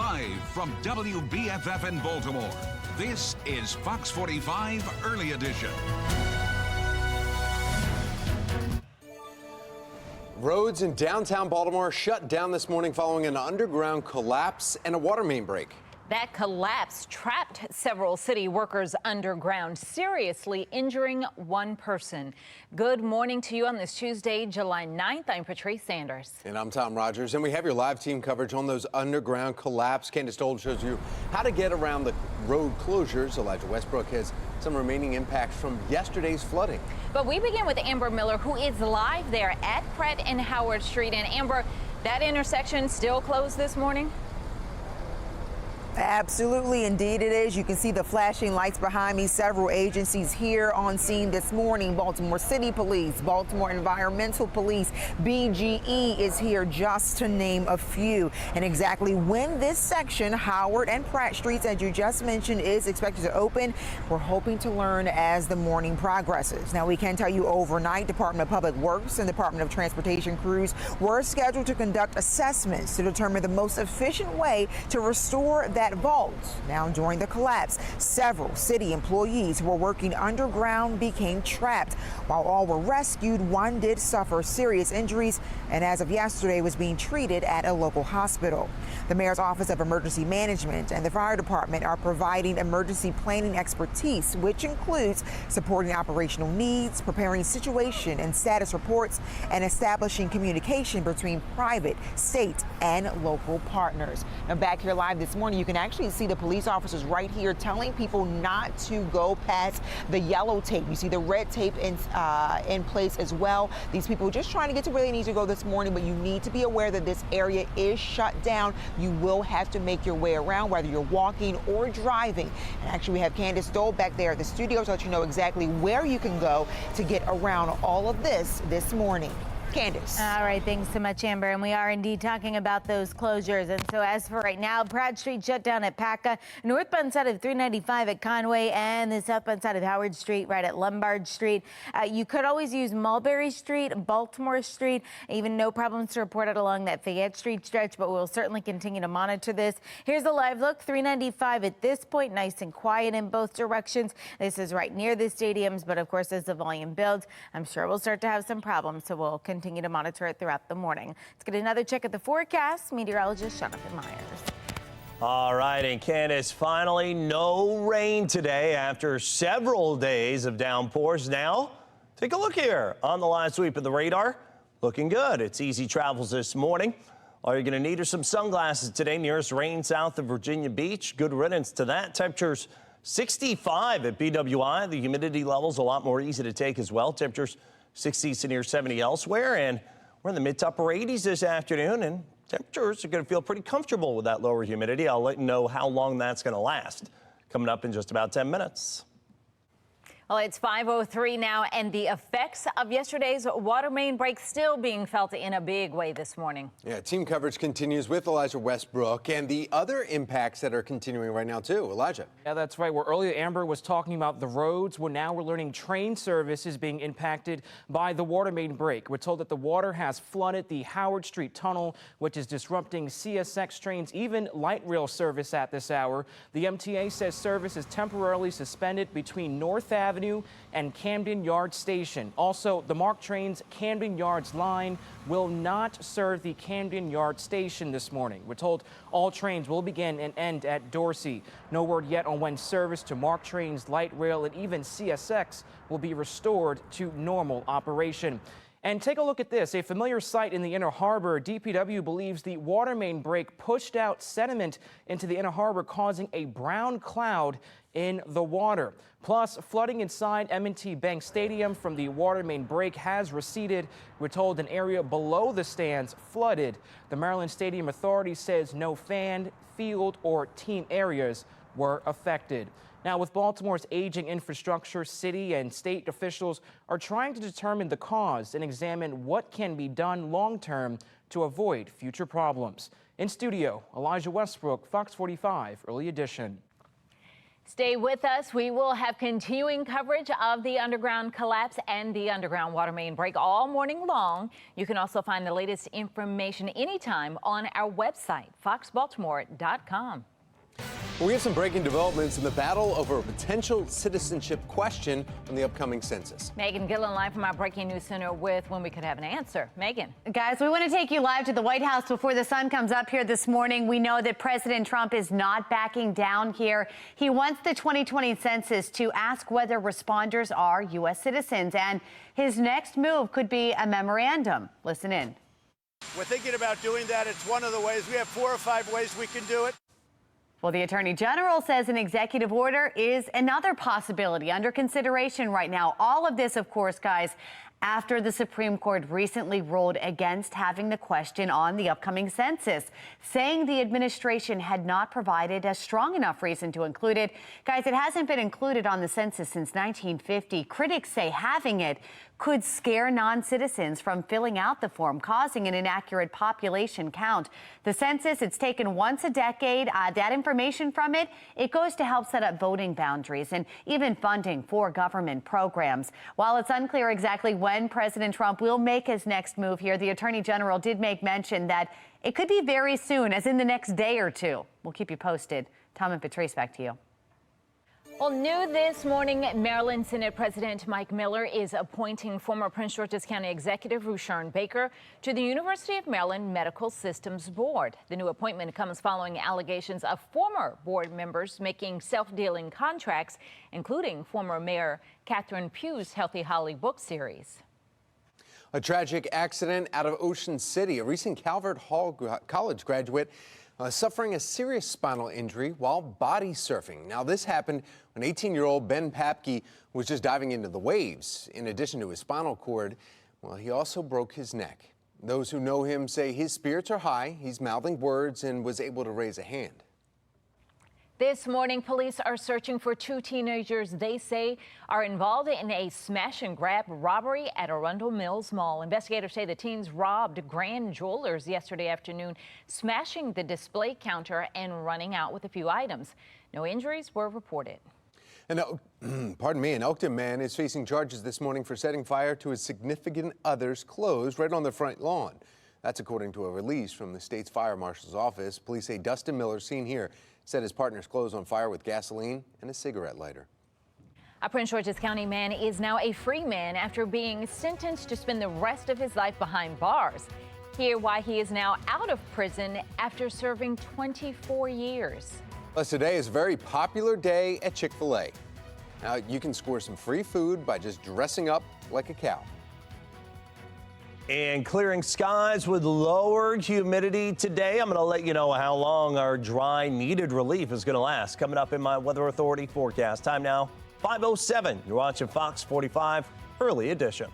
Live from WBFF in Baltimore, this is Fox 45 Early Edition. Roads in downtown Baltimore shut down this morning following an underground collapse and a water main break. That collapse trapped several city workers underground, seriously injuring one person. Good morning to you on this Tuesday, July 9th. I'm Patrice Sanders. And I'm Tom Rogers, and we have your live team coverage on those underground collapse. Candace Stoll shows you how to get around the road closures. Elijah Westbrook has some remaining impacts from yesterday's flooding. But we begin with Amber Miller, who is live there at Pratt and Howard Street. And Amber, that intersection still closed this morning? Absolutely, indeed it is. You can see the flashing lights behind me. Several agencies here on scene this morning. Baltimore City Police, Baltimore Environmental Police, BGE is here, just to name a few. And exactly when this section, Howard and Pratt Streets, as you just mentioned, is expected to open, we're hoping to learn as the morning progresses. Now, we can tell you overnight, Department of Public Works and Department of Transportation crews were scheduled to conduct assessments to determine the most efficient way to restore that vault. Now, during the collapse, several city employees who were working underground became trapped. While all were rescued, one did suffer serious injuries and as of yesterday was being treated at a local hospital. The Mayor's Office of Emergency Management and the Fire Department are providing emergency planning expertise, which includes supporting operational needs, preparing situation and status reports, and establishing communication between private, state, and local partners. Now, back here live this morning, you can actually see the police officers right here telling people not to go past the yellow tape. You see the red tape in place as well. These people just trying to get to where they need to go this morning, but you need to be aware that this area is shut down. You will have to make your way around, whether you're walking or driving. And actually, we have Candace Stoll back there at the studio to let you know exactly where you can go to get around all of this morning. Candace. All right, thanks so much, Amber. And we are indeed talking about those closures. And so as for right now, Pratt Street shut down at Paca, northbound side of 395 at Conway, and the southbound side of Howard Street right at Lombard Street. You could always use Mulberry Street, Baltimore Street, even no problems to report it along that Fayette Street stretch, but we'll certainly continue to monitor this. Here's a live look, 395 at this point, nice and quiet in both directions. This is right near the stadiums, but of course, as the volume builds, I'm sure we'll start to have some problems, so we'll continue to monitor it throughout the morning. Let's get another check at the forecast. Meteorologist Jonathan Myers. All right, and Candace, finally no rain today after several days of downpours. Now, take a look here on the live sweep of the radar. Looking good. It's easy travels this morning. All you're going to need are some sunglasses today. Nearest rain south of Virginia Beach. Good riddance to that. Temperatures 65 at BWI. The humidity level's a lot more easy to take as well. Temperatures 60s to near 70 elsewhere, and we're in the mid to upper 80s this afternoon, and temperatures are going to feel pretty comfortable with that lower humidity. I'll let you know how long that's going to last coming up in just about 10 minutes. Well, it's 5:03 now, and the effects of yesterday's water main break still being felt in a big way this morning. Yeah, team coverage continues with Elijah Westbrook and the other impacts that are continuing right now, too. Elijah. Yeah, that's right. Where earlier Amber was talking about the roads, now we're learning train service is being impacted by the water main break. We're told that the water has flooded the Howard Street tunnel, which is disrupting CSX trains, even light rail service at this hour. The MTA says service is temporarily suspended between North Avenue and Camden Yards Station. Also, the MARC train's Camden Yards line will not serve the Camden Yards Station this morning. We're told all trains will begin and end at Dorsey. No word yet on when service to MARC trains, light rail, and even CSX will be restored to normal operation. And take a look at this, a familiar sight in the Inner Harbor. DPW believes the water main break pushed out sediment into the Inner Harbor, causing a brown cloud in the water. Plus, flooding inside M&T Bank Stadium from the water main break has receded. We're told an area below the stands flooded. The Maryland Stadium Authority says no fan, field, or team areas were affected. Now, with Baltimore's aging infrastructure, city and state officials are trying to determine the cause and examine what can be done long-term to avoid future problems. In studio, Elijah Westbrook, Fox 45 Early Edition. Stay with us. We will have continuing coverage of the underground collapse and the underground water main break all morning long. You can also find the latest information anytime on our website, foxbaltimore.com. We have some breaking developments in the battle over a potential citizenship question on the upcoming census. Megan Gillen live from our Breaking News Center with when we could have an answer. Megan. Guys, we want to take you live to the White House before the sun comes up here this morning. We know that President Trump is not backing down here. He wants the 2020 census to ask whether responders are U.S. citizens, and his next move could be a memorandum. Listen in. We're thinking about doing that. It's one of the ways. We have 4 or 5 ways we can do it. Well, the Attorney General says an executive order is another possibility under consideration right now. All of this, of course, guys, after the Supreme Court recently ruled against having the question on the upcoming census, saying the administration had not provided a strong enough reason to include it. Guys, it hasn't been included on the census since 1950. Critics say having it could scare non-citizens from filling out the form, causing an inaccurate population count. The census, it's taken once a decade. That information from it goes to help set up voting boundaries and even funding for government programs. While it's unclear exactly when President Trump will make his next move here, the Attorney General did make mention that it could be very soon, as in the next day or two. We'll keep you posted. Tom and Patrice, back to you. Well, new this morning, Maryland Senate President Mike Miller is appointing former Prince George's County Executive Rushion Baker to the University of Maryland Medical Systems Board. The new appointment comes following allegations of former board members making self-dealing contracts, including former Mayor Catherine Pugh's Healthy Holly book series. A tragic accident out of Ocean City. A recent Calvert Hall College graduate suffering a serious spinal injury while body surfing. Now, this happened when 18-year-old Ben Papke was just diving into the waves. In addition to his spinal cord, well, he also broke his neck. Those who know him say his spirits are high. He's mouthing words and was able to raise a hand. This morning, police are searching for 2 teenagers they say are involved in a smash and grab robbery at Arundel Mills Mall. Investigators say the teens robbed Grand Jewelers yesterday afternoon, smashing the display counter and running out with a few items. No injuries were reported. An Elkton man is facing charges this morning for setting fire to his significant other's clothes right on the front lawn. That's according to a release from the state's fire marshal's office. Police say Dustin Miller, seen here, set his partner's clothes on fire with gasoline and a cigarette lighter. A Prince George's County man is now a free man after being sentenced to spend the rest of his life behind bars. Hear why he is now out of prison after serving 24 years. Plus, today is a very popular day at Chick-fil-A. Now, you can score some free food by just dressing up like a cow. And clearing skies with lower humidity today. I'm going to let you know how long our dry needed relief is going to last. Coming up in my Weather Authority forecast. Time now, 5:07. You're watching Fox 45 Early Edition.